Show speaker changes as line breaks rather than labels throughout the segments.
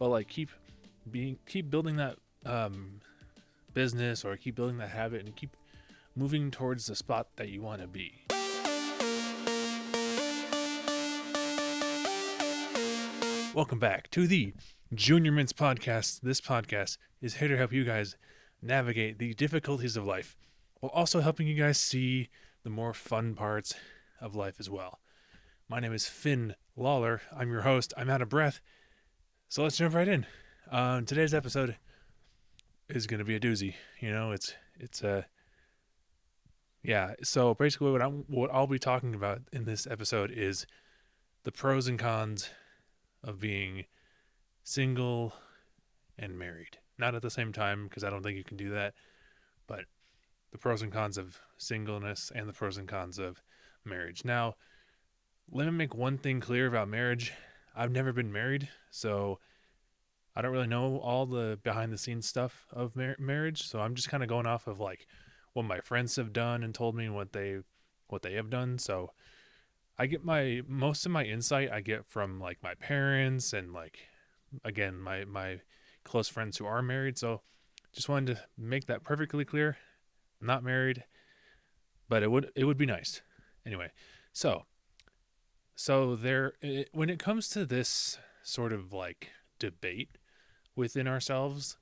but like keep building that business, or keep building that habit, and keep moving towards the spot that you want to be. Welcome back to the Junior Mints podcast. This podcast is here to help you guys navigate the difficulties of life while also helping you guys see the more fun parts of life as well. My name is Finn Lawler. I'm your host. I'm out of breath, so let's jump right in. Today's episode is going to be a doozy. So basically, what I'll be talking about in this episode is the pros and cons of being single and married. Not at the same time, because I don't think you can do that, but the pros and cons of singleness and the pros and cons of marriage. Now, let me make one thing clear about marriage. I've never been married, so I don't really know all the behind the scenes stuff of marriage. So I'm just kind of going off of like what my friends have done and told me what they have done. So I get most of my insight I get from like my parents and like, again, my close friends who are married. So just wanted to make that perfectly clear. I'm not married, but it would be nice. Anyway, so when it comes to this sort of like debate within ourselves,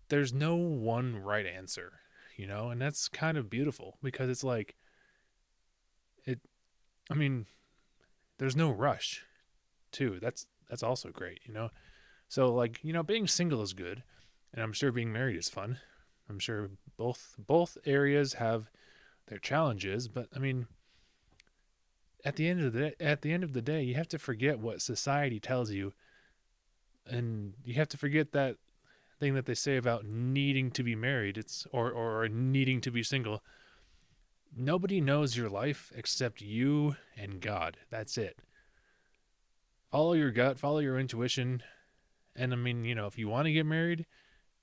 there's no one right answer, and that's kind of beautiful because it's like I mean, there's no rush too. That's also great. So like, being single is good, and I'm sure being married is fun. I'm sure both areas have their challenges, but I mean, at the end of the day, you have to forget what society tells you, and you have to forget that thing that they say about needing to be married. It's or needing to be single. Nobody knows your life except you and God. That's it. Follow your gut, follow your intuition. And I mean, if you want to get married,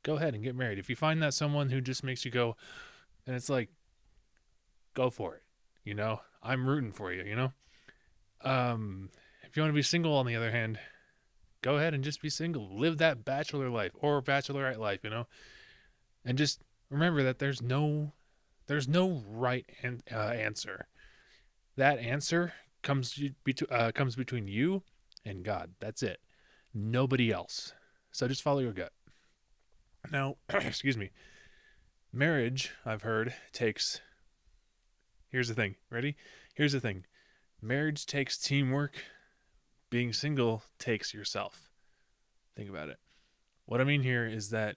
go ahead and get married. If you find that someone who just makes you go, then it's like, go for it. I'm rooting for you. If you want to be single, on the other hand, go ahead and just be single. Live that bachelor life or bachelorette life, and just remember that there's no right answer. That answer comes between you and God. That's it. Nobody else. So just follow your gut. Now, excuse me. Marriage, I've heard, takes. Here's the thing. Ready? Here's the thing. Marriage takes teamwork. Being single takes yourself. Think about it. What I mean here is that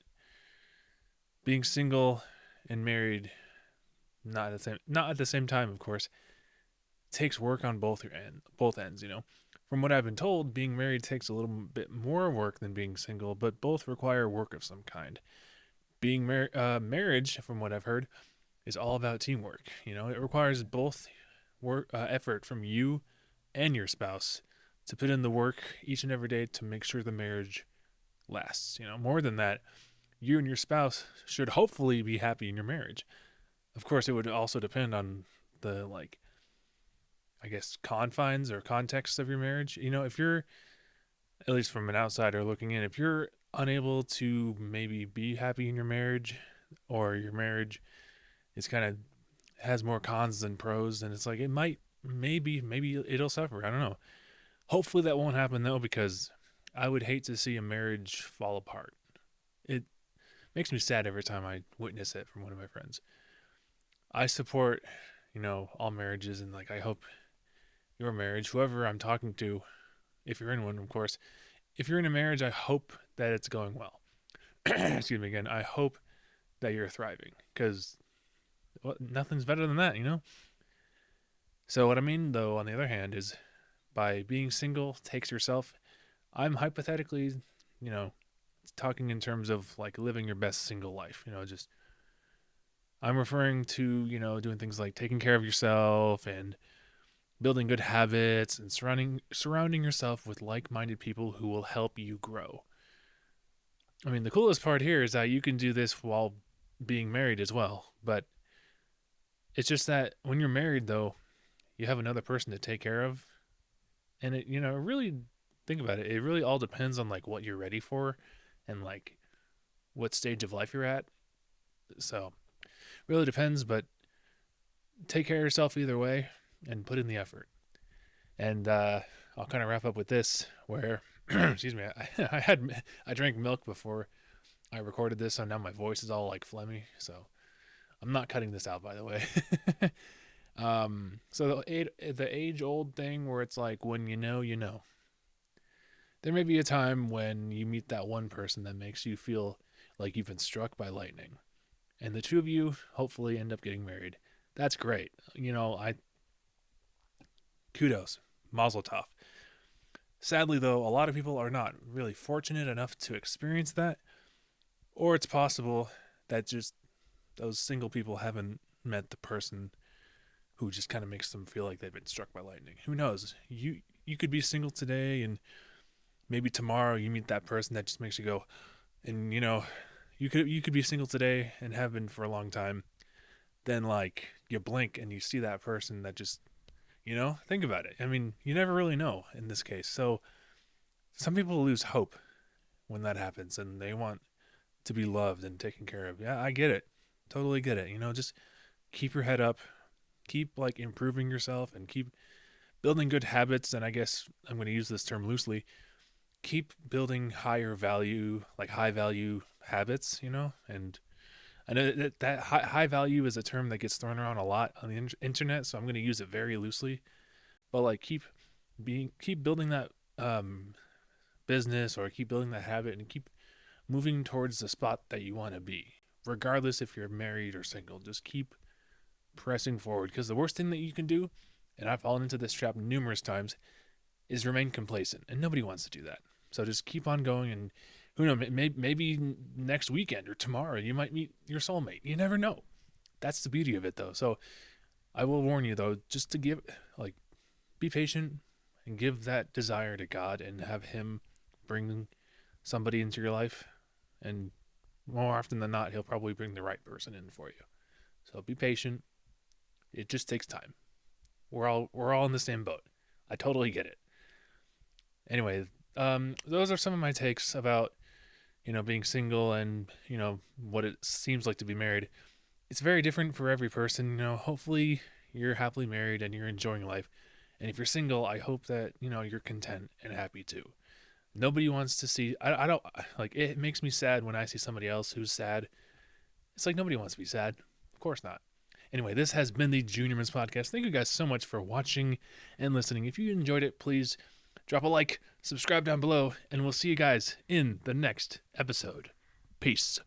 being single and married, not at the same time, of course, takes work on both ends. From what I've been told, being married takes a little bit more work than being single, but both require work of some kind. Marriage, from what I've heard, is all about teamwork. It requires both effort from you and your spouse to put in the work each and every day to make sure the marriage lasts. More than that, you and your spouse should hopefully be happy in your marriage. Of course, it would also depend on the confines or context of your marriage. If you're, at least from an outsider looking in, if you're unable to maybe be happy in your marriage, or your marriage is kind of has more cons than pros, then it's like it might maybe it'll suffer. I don't know. Hopefully that won't happen though, because I would hate to see a marriage fall apart. It makes me sad every time I witness it from one of my friends. I support, all marriages, and I hope your marriage, whoever I'm talking to, if you're in one, of course, if you're in a marriage, I hope that it's going well. Excuse me again. I hope that you're thriving, because nothing's better than that. So what I mean, though, on the other hand, is by being single takes yourself. I'm hypothetically, talking in terms of living your best single life. Just I'm referring to doing things like taking care of yourself and building good habits and surrounding yourself with like-minded people who will help you grow. I mean, the coolest part here is that you can do this while being married as well, but it's just that when you're married, though, you have another person to take care of, and it really think about it. It really all depends on like what you're ready for and like what stage of life you're at. So really depends, but take care of yourself either way and put in the effort. And I'll kind of wrap up with this where excuse me, I drank milk before I recorded this, so now my voice is all like phlegmy. So I'm not cutting this out, by the way. So the age old thing where it's like when you know, you know. There may be a time when you meet that one person that makes you feel like you've been struck by lightning, and the two of you hopefully end up getting married. That's great. I kudos, mazel tov. Sadly, though, a lot of people are not really fortunate enough to experience that, or it's possible that just those single people haven't met the person who just kind of makes them feel like they've been struck by lightning. Who knows? You could be single today, and maybe tomorrow you meet that person that just makes you go. And you could be single today and have been for a long time. Then like you blink and you see that person that just think about it. I mean, you never really know in this case. So some people lose hope when that happens, and they want to be loved and taken care of. Yeah, I get it. Totally get it. Just keep your head up, keep like improving yourself and keep building good habits. And I guess I'm going to use this term loosely. Keep building high value habits, and I know that high value is a term that gets thrown around a lot on the internet, so I'm going to use it very loosely. But like keep building that business, or keep building that habit, and keep moving towards the spot that you want to be, regardless if you're married or single. Just keep pressing forward, because the worst thing that you can do, and I've fallen into this trap numerous times, is remain complacent, and nobody wants to do that. So just keep on going, and who knows, maybe next weekend or tomorrow you might meet your soulmate. You never know. That's the beauty of it, though. So I will warn you, though, just to be patient and give that desire to God and have Him bring somebody into your life. And more often than not, He'll probably bring the right person in for you. So be patient. It just takes time. We're all in the same boat. I totally get it. Anyway, those are some of my takes about being single and what it seems like to be married. It's very different for every person. Hopefully you're happily married and you're enjoying life. And if you're single, I hope that you're content and happy too. Nobody wants to see. I don't like. It makes me sad when I see somebody else who's sad. It's like nobody wants to be sad. Of course not. Anyway, this has been the Junior Mints Podcast. Thank you guys so much for watching and listening. If you enjoyed it, please drop a like, subscribe down below, and we'll see you guys in the next episode. Peace.